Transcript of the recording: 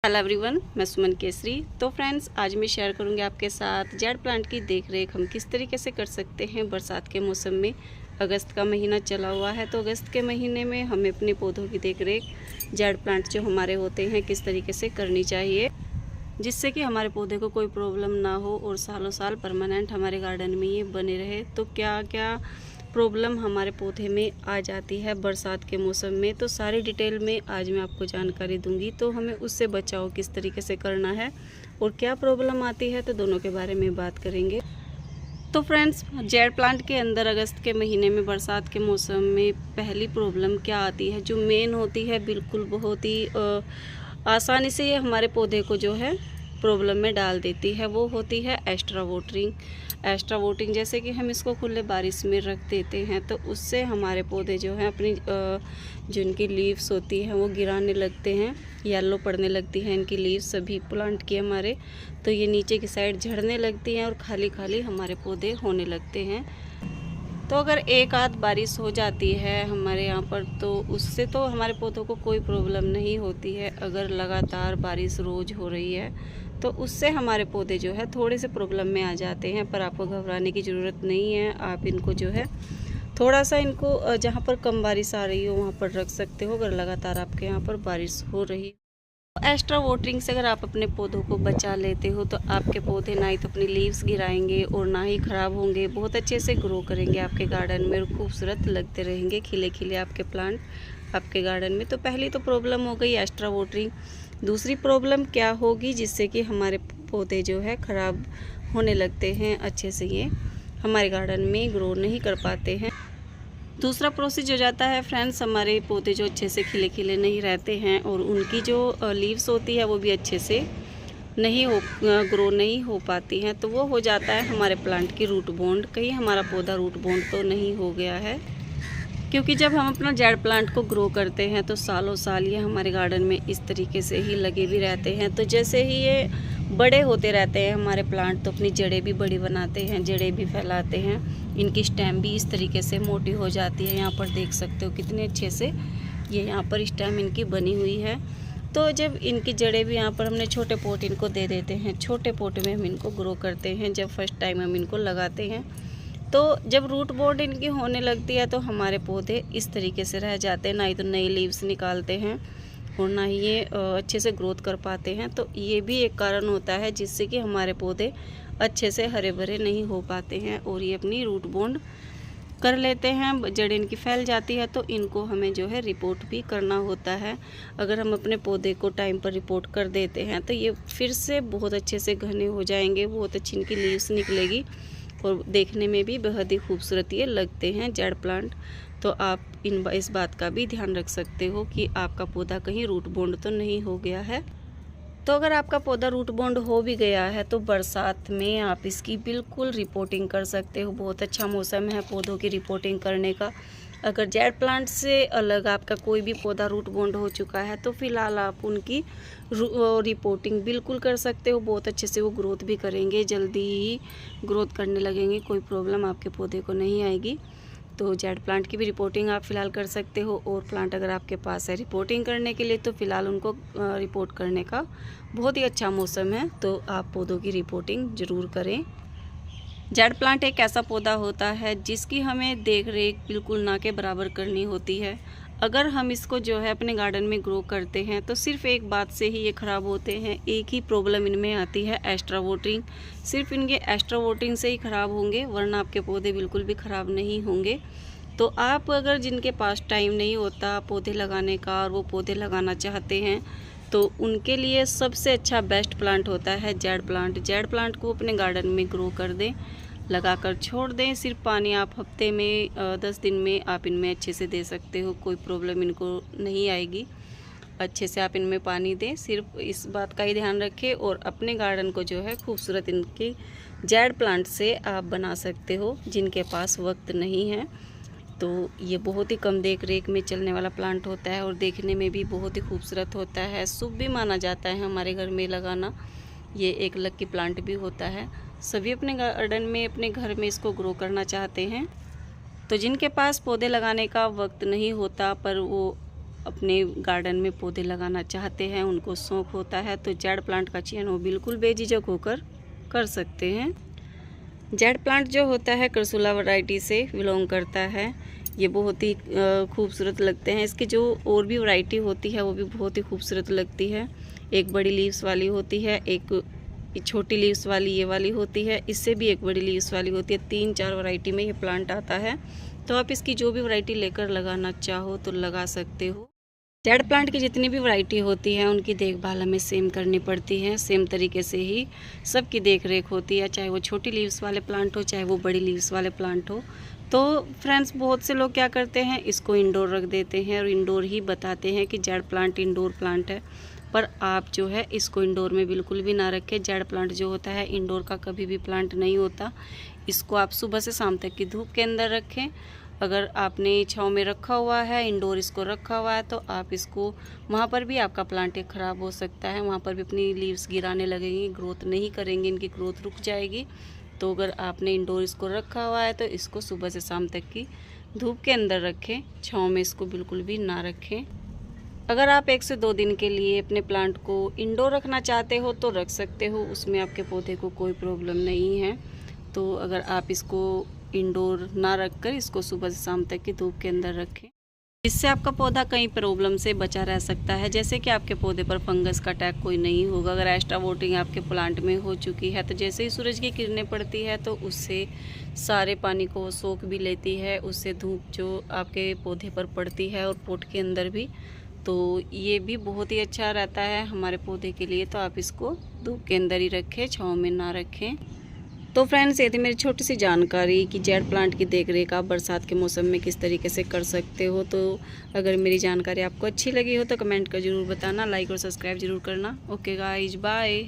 Hello everyone, मैं सुमन केसरी। तो friends, आज मैं शेयर करूंगी आपके साथ जेड प्लांट की देखरेख हम किस तरीके से कर सकते हैं बरसात के मौसम में। अगस्त का महीना चला हुआ है, तो अगस्त के महीने में हमें अपने पौधों की देखरेख जेड प्लांट जो हमारे होते हैं किस तरीके से करनी चाहिए, जिससे कि हमारे पौधे को कोई प्रॉब्लम ना हो और सालों साल परमानेंट हमारे गार्डन में ये बने रहे। तो क्या क्या प्रॉब्लम हमारे पौधे में आ जाती है बरसात के मौसम में, तो सारी डिटेल में आज मैं आपको जानकारी दूंगी। तो हमें उससे बचाव किस तरीके से करना है और क्या प्रॉब्लम आती है, तो दोनों के बारे में बात करेंगे। तो फ्रेंड्स, जेड प्लांट के अंदर अगस्त के महीने में बरसात के मौसम में पहली प्रॉब्लम क्या आती है, जो मेन होती है, बिल्कुल बहुत ही आसानी से ये हमारे पौधे को जो है प्रॉब्लम में डाल देती है, वो होती है एक्स्ट्रा वाटरिंग। एक्स्ट्रा वाटरिंग जैसे कि हम इसको खुले बारिश में रख देते हैं, तो उससे हमारे पौधे जो हैं अपनी जो इनकी लीव्स होती हैं वो गिराने लगते हैं, येलो पड़ने लगती हैं इनकी लीव्स सभी प्लांट की हमारे। तो ये नीचे की साइड झड़ने लगती हैं और खाली खाली हमारे पौधे होने लगते हैं। तो अगर एक आध बारिश हो जाती है हमारे यहाँ पर, तो उससे तो हमारे पौधों को कोई प्रॉब्लम नहीं होती है। अगर लगातार बारिश रोज़ हो रही है तो उससे हमारे पौधे जो है थोड़े से प्रॉब्लम में आ जाते हैं। पर आपको घबराने की ज़रूरत नहीं है। आप इनको जो है थोड़ा सा इनको जहाँ पर कम बारिश आ रही हो वहाँ पर रख सकते हो, अगर लगातार आपके यहाँ पर बारिश हो रही है। एक्स्ट्रा वाटरिंग से अगर आप अपने पौधों को बचा लेते हो तो आपके पौधे ना ही तो अपनी लीव्स गिराएंगे और ना ही ख़राब होंगे, बहुत अच्छे से ग्रो करेंगे आपके गार्डन में और खूबसूरत लगते रहेंगे खिले खिले आपके प्लांट आपके गार्डन में। तो पहली तो प्रॉब्लम हो गई एक्स्ट्रा वाटरिंग। दूसरी प्रॉब्लम क्या होगी, जिससे कि हमारे पौधे जो है ख़राब होने लगते हैं, अच्छे से ये हमारे गार्डन में ग्रो नहीं कर पाते हैं। दूसरा प्रोसेस हो जाता है फ्रेंड्स, हमारे पौधे जो अच्छे से खिले खिले नहीं रहते हैं और उनकी जो लीव्स होती है वो भी अच्छे से नहीं ग्रो नहीं हो पाती हैं। तो वो हो जाता है हमारे प्लांट की रूट बॉन्ड। कहीं हमारा पौधा रूट बॉन्ड तो नहीं हो गया है, क्योंकि जब हम अपना जेड प्लांट को ग्रो करते हैं तो सालों साल ये हमारे गार्डन में इस तरीके से ही लगे भी रहते हैं। तो जैसे ही ये बड़े होते रहते हैं हमारे प्लांट, तो अपनी जड़ें भी बड़ी बनाते हैं, जड़ें भी फैलाते हैं। इनकी स्टेम भी इस तरीके से मोटी हो जाती है। यहाँ पर देख सकते हो कितने अच्छे से ये यहाँ पर स्टेम इनकी बनी हुई है। तो जब इनकी जड़ें भी यहाँ पर हमने छोटे पोट इनको दे देते हैं, छोटे पोट में हम इनको ग्रो करते हैं जब फर्स्ट टाइम हम इनको लगाते हैं। तो जब रूट बॉन्ड इनकी होने लगती है तो हमारे पौधे इस तरीके से रह जाते हैं, ना ही तो नई लीव्स निकालते हैं और ना ही ये अच्छे से ग्रोथ कर पाते हैं। तो ये भी एक कारण होता है जिससे कि हमारे पौधे अच्छे से हरे भरे नहीं हो पाते हैं और ये अपनी रूट बॉन्ड कर लेते हैं, जड़ इनकी फैल जाती है। तो इनको हमें जो है रिपोर्ट भी करना होता है। अगर हम अपने पौधे को टाइम पर रिपोर्ट कर देते हैं तो ये फिर से बहुत अच्छे से घने हो जाएंगे, बहुत अच्छी इनकी लीव्स निकलेगी और देखने में भी बेहद ही खूबसूरत ये लगते हैं जेड प्लांट। तो आप इस बात का भी ध्यान रख सकते हो कि आपका पौधा कहीं रूट बॉन्ड तो नहीं हो गया है। तो अगर आपका पौधा रूट बॉन्ड हो भी गया है तो बरसात में आप इसकी बिल्कुल रिपोर्टिंग कर सकते हो। बहुत अच्छा मौसम है पौधों की रिपोर्टिंग करने का। अगर जेड प्लांट से अलग आपका कोई भी पौधा रूट बॉन्ड हो चुका है तो फिलहाल आप उनकी रिपोर्टिंग बिल्कुल कर सकते हो। बहुत अच्छे से वो ग्रोथ भी करेंगे, जल्दी ही ग्रोथ करने लगेंगे, कोई प्रॉब्लम आपके पौधे को नहीं आएगी। तो जेड प्लांट की भी रिपोर्टिंग आप फ़िलहाल कर सकते हो। और प्लांट अगर आपके पास है रिपोर्टिंग करने के लिए तो फ़िलहाल उनको रिपोर्ट करने का बहुत ही अच्छा मौसम है, तो आप पौधों की रिपोर्टिंग ज़रूर करें। जेड प्लांट एक ऐसा पौधा होता है जिसकी हमें देख रेख बिल्कुल ना के बराबर करनी होती है। अगर हम इसको जो है अपने गार्डन में ग्रो करते हैं तो सिर्फ एक बात से ही ये ख़राब होते हैं, एक ही प्रॉब्लम इनमें आती है एक्स्ट्रा वाटरिंग। सिर्फ इनके एक्स्ट्रा वाटरिंग से ही ख़राब होंगे, वरना आपके पौधे बिल्कुल भी ख़राब नहीं होंगे। तो आप अगर जिनके पास टाइम नहीं होता पौधे लगाने का और वो पौधे लगाना चाहते हैं तो उनके लिए सबसे अच्छा बेस्ट प्लांट होता है जेड प्लांट। जेड प्लांट को अपने गार्डन में ग्रो कर दें, लगाकर छोड़ दें। सिर्फ पानी आप हफ्ते में 10 दिन में आप इनमें अच्छे से दे सकते हो, कोई प्रॉब्लम इनको नहीं आएगी। अच्छे से आप इनमें पानी दें, सिर्फ इस बात का ही ध्यान रखें और अपने गार्डन को जो है खूबसूरत इनके जेड प्लांट से आप बना सकते हो। जिनके पास वक्त नहीं है तो ये बहुत ही कम देख रेख में चलने वाला प्लांट होता है और देखने में भी बहुत ही खूबसूरत होता है। शुभ भी माना जाता है हमारे घर में लगाना, ये एक लकी प्लांट भी होता है। सभी अपने गार्डन में अपने घर में इसको ग्रो करना चाहते हैं। तो जिनके पास पौधे लगाने का वक्त नहीं होता पर वो अपने गार्डन में पौधे लगाना चाहते हैं, उनको शौक़ होता है, तो जेड प्लांट का चयन वो बिल्कुल बेझिझक होकर कर सकते हैं। जेड प्लांट जो होता है करसुला वैरायटी से बिलोंग करता है। ये बहुत ही खूबसूरत लगते हैं। इसकी जो और भी वैरायटी होती है वो भी बहुत ही खूबसूरत लगती है। एक बड़ी लीव्स वाली होती है, एक छोटी लीव्स वाली ये वाली होती है, इससे भी एक बड़ी लीव्स वाली होती है। 3-4 वैरायटी में ये प्लांट आता है, तो आप इसकी जो भी वैरायटी लेकर लगाना चाहो तो लगा सकते हो। जेड प्लांट की जितनी भी वैरायटी होती है उनकी देखभाल हमें सेम करनी पड़ती है। सेम तरीके से ही सबकी देख रेख होती है, चाहे वो छोटी लीव्स वाले प्लांट हो चाहे वो बड़ी लीव्स वाले प्लांट हो। तो फ्रेंड्स, बहुत से लोग क्या करते हैं, इसको इंडोर रख देते हैं और इंडोर ही बताते हैं कि जेड प्लांट इंडोर प्लांट है। पर आप जो है इसको इंडोर में बिल्कुल भी ना रखें। जेड प्लांट जो होता है इंडोर का कभी भी प्लांट नहीं होता। इसको आप सुबह से शाम तक की धूप के अंदर रखें। अगर आपने छांव में रखा हुआ है, इंडोर इसको रखा हुआ है, तो आप इसको वहाँ पर भी आपका प्लांट एक ख़राब हो सकता है। वहाँ पर भी अपनी लीव्स गिराने लगेंगी, ग्रोथ नहीं करेंगे, इनकी ग्रोथ रुक जाएगी। तो अगर आपने इंडोर इसको रखा हुआ है तो इसको सुबह से शाम तक की धूप के अंदर रखें, छांव में इसको बिल्कुल भी ना रखें। अगर आप 1 से 2 दिन के लिए अपने प्लांट को इंडोर रखना चाहते हो तो रख सकते हो, उसमें आपके पौधे को कोई प्रॉब्लम नहीं है। तो अगर आप इसको इंडोर ना रखकर इसको सुबह से शाम तक की धूप के अंदर रखें, इससे आपका पौधा कई प्रॉब्लम से बचा रह सकता है। जैसे कि आपके पौधे पर फंगस का अटैक कोई नहीं होगा। अगर एक्स्ट्रा वोटिंग आपके प्लांट में हो चुकी है तो जैसे ही सूरज की किरणें पड़ती है तो उससे सारे पानी को सोख भी लेती है, उससे धूप जो आपके पौधे पर पड़ती है और पोट के अंदर भी, तो ये भी बहुत ही अच्छा रहता है हमारे पौधे के लिए। तो आप इसको धूप के अंदर ही रखें, छाँव में ना रखें। तो फ्रेंड्स, ये थी मेरी छोटी सी जानकारी कि जेड प्लांट की देखरेख आप बरसात के मौसम में किस तरीके से कर सकते हो। तो अगर मेरी जानकारी आपको अच्छी लगी हो तो कमेंट कर ज़रूर बताना, लाइक और सब्सक्राइब ज़रूर करना। Okay guys, bye.